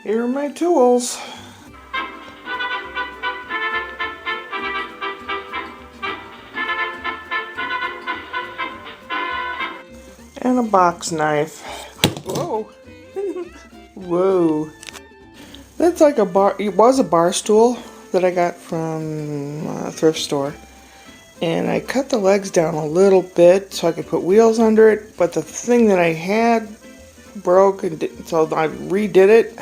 Here are my tools. And a box knife. Whoa. Whoa. That's like a bar. It was a bar stool that I got from a thrift store. And I cut the legs down a little bit so I could put wheels under it. But the thing that I had broke, and so I redid it.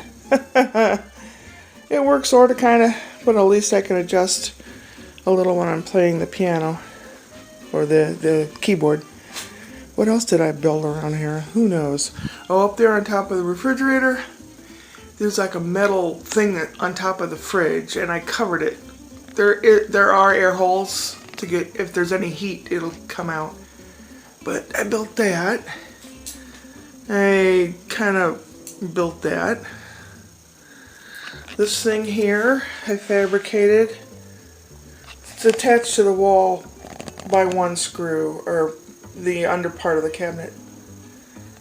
It works sort of, kind of, but at least I can adjust a little when I'm playing the piano or the keyboard. What else did I build around here? Who knows? Oh, up there on top of the refrigerator, there's like a metal thing that on top of the fridge, and I covered it. There are air holes to get, if there's any heat, it'll come out. But I built that. I kind of built that. This thing here, I fabricated. It's attached to the wall by one screw, or the under part of the cabinet.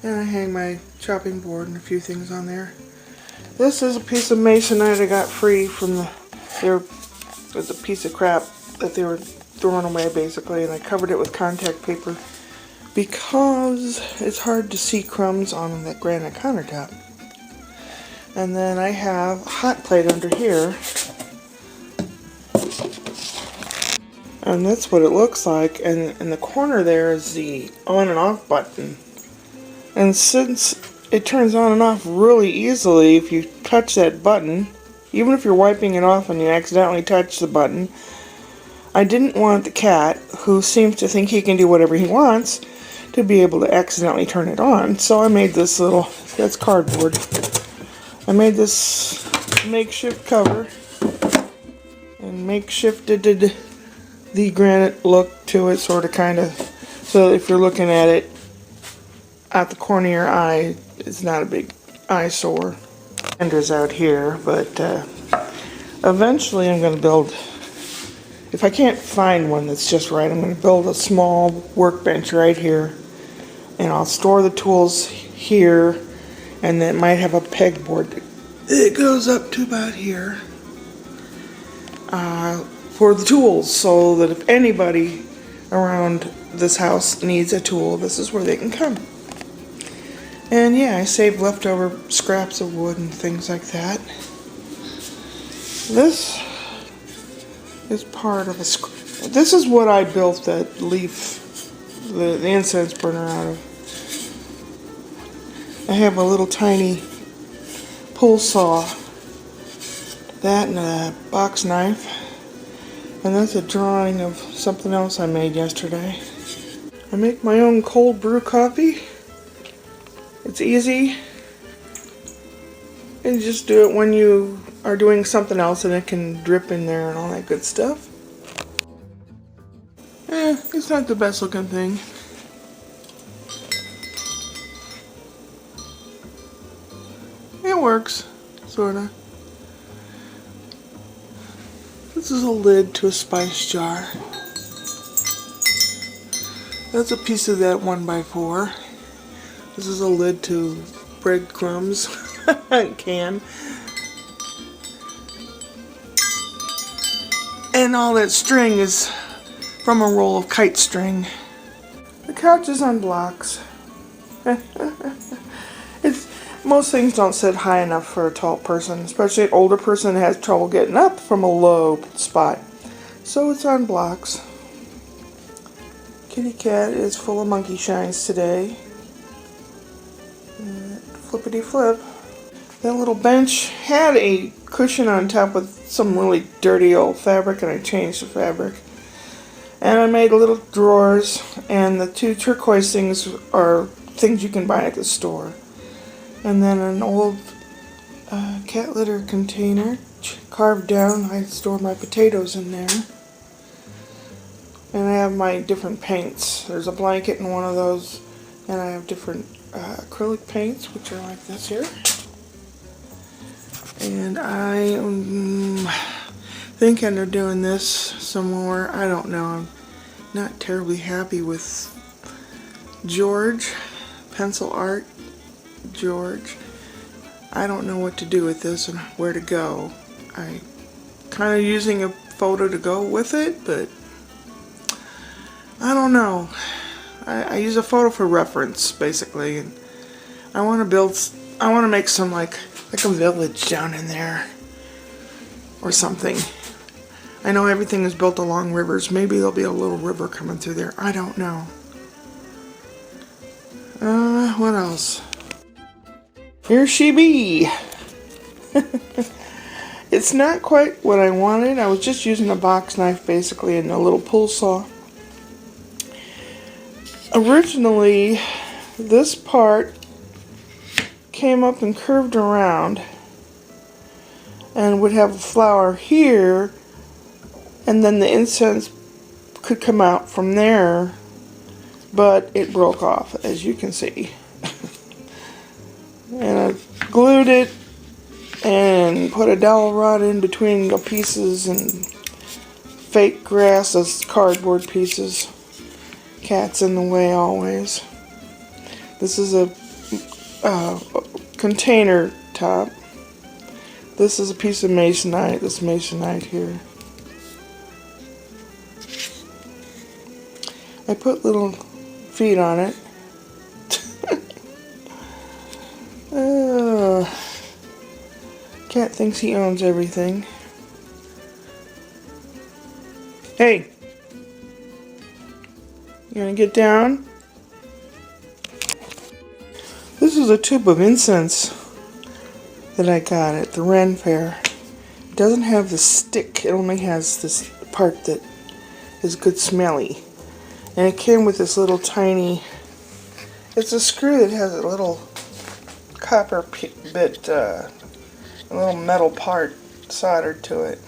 And I hang my chopping board and a few things on there. This is a piece of masonite I got free from it was a piece of crap that they were throwing away basically, and I covered it with contact paper because it's hard to see crumbs on that granite countertop. And then I have a hot plate under here. And that's what it looks like, and in the corner there is the on and off button. And since it turns on and off really easily if you touch that button, even if you're wiping it off and you accidentally touch the button, I didn't want the cat, who seems to think he can do whatever he wants, to be able to accidentally turn it on. So I made this little, that's cardboard. I made this makeshift cover and makeshifted the granite look to it, sort of, kind of, so if you're looking at it at the corner of your eye, it's not a big eyesore. Fender's out here, but eventually I'm going to build, if I can't find one that's just right, I'm going to build a small workbench right here, and I'll store the tools here, and then it might have a pegboard that goes up to about here. For the tools, so that if anybody around this house needs a tool, this is where they can come. And yeah, I saved leftover scraps of wood and things like that. This is part of a this is what I built that leaf, the incense burner out of. I have a little tiny pull saw, that and a box knife. And that's a drawing of something else I made yesterday. I make my own cold brew coffee. It's easy. And you just do it when you are doing something else, and it can drip in there and all that good stuff. It's not the best looking thing. It works, sorta. This is a lid to a spice jar. That's a piece of that 1x4. This is a lid to breadcrumbs can. And all that string is from a roll of kite string. The couch is on blocks. Most things don't sit high enough for a tall person, especially an older person that has trouble getting up from a low spot. So it's on blocks. Kitty cat is full of monkey shines today. Flippity flip. That little bench had a cushion on top with some really dirty old fabric, and I changed the fabric. And I made little drawers, and the two turquoise things are things you can buy at the store. And then an old cat litter container carved down. I store my potatoes in there. And I have my different paints. There's a blanket in one of those, and I have different acrylic paints, which are like this here. And I am thinking of doing this some more. I don't know. I'm not terribly happy with George, pencil art George. I don't know what to do with this and where to go. I kind of using a photo to go with it, but I don't know. I use a photo for reference, basically, and I want to make some like a village down in there or something. I know everything is built along rivers. Maybe there'll be a little river coming through there. I don't know. What else? Here she be. It's not quite what I wanted. I was just using a box knife basically and a little pull saw. Originally, this part came up and curved around and would have a flower here, and then the incense could come out from there, but it broke off, as you can see. And I glued it and put a dowel rod in between the pieces and fake grass as cardboard pieces. Cat's in the way always. This is a container top. This is a piece of masonite, this masonite here. I put little feet on it. Cat thinks he owns everything. Hey! You gonna get down? This is a tube of incense that I got at the Ren Fair. It doesn't have the stick, it only has this part that is good smelly. And it came with this little tiny, it's a screw that has a little copper bit, a little metal part soldered to it.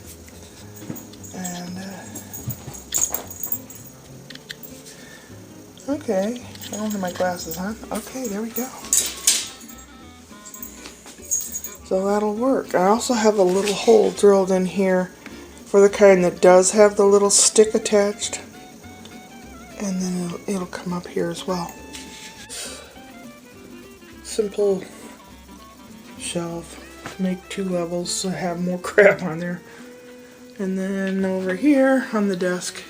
And, okay, I don't have my glasses on. Okay, there we go. So that'll work. I also have a little hole drilled in here for the kind that does have the little stick attached. And then it'll come up here as well. Simple shelf. Make 2 levels so I have more crap on there. And then over here on the desk,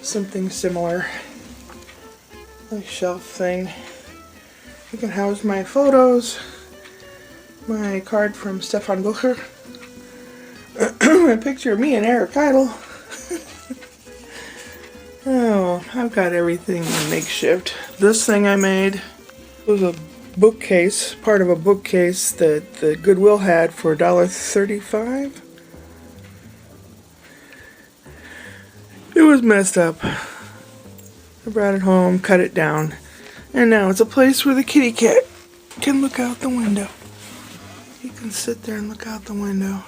something similar. A shelf thing. You can house my photos, my card from Stefan Bucher, a picture of me and Eric Idle. Oh, I've got everything makeshift. This thing I made was a bookcase, part of a bookcase that the Goodwill had for $1.35. It was messed up. I brought it home, cut it down, and now it's a place where the kitty cat can look out the window. He can sit there and look out the window.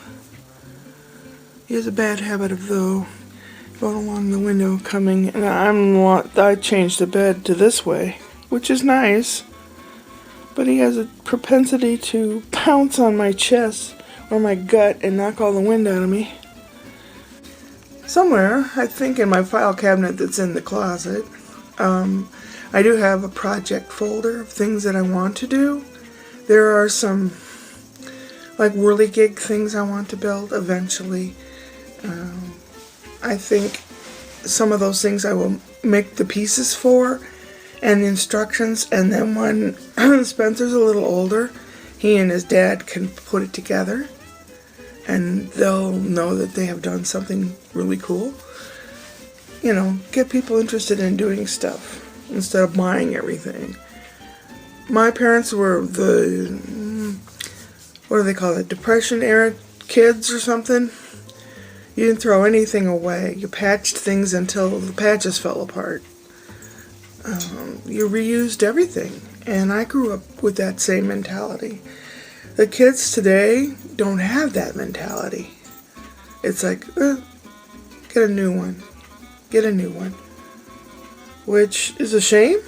He has a bad habit of going along the window coming, and I changed the bed to this way, which is nice, but he has a propensity to pounce on my chest or my gut and knock all the wind out of me. Somewhere, I think in my file cabinet that's in the closet, I do have a project folder of things that I want to do. There are some like whirligig things I want to build eventually. I think some of those things I will make the pieces for and the instructions, and then when Spencer's a little older, he and his dad can put it together and they'll know that they have done something really cool. You know, get people interested in doing stuff instead of buying everything. My parents were what do they call it, Depression era kids or something. You didn't throw anything away. You patched things until the patches fell apart. You reused everything. And I grew up with that same mentality. The kids today don't have that mentality. It's like, get a new one. Get a new one. Which is a shame.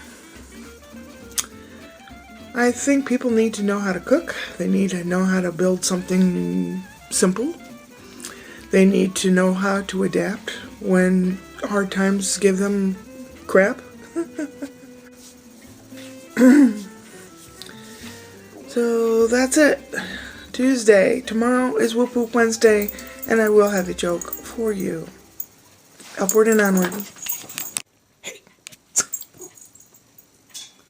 I think people need to know how to cook. They need to know how to build something simple. They need to know how to adapt when hard times give them crap. So that's it. Tuesday. Tomorrow is Whoop Whoop Wednesday, and I will have a joke for you. Upward and onward.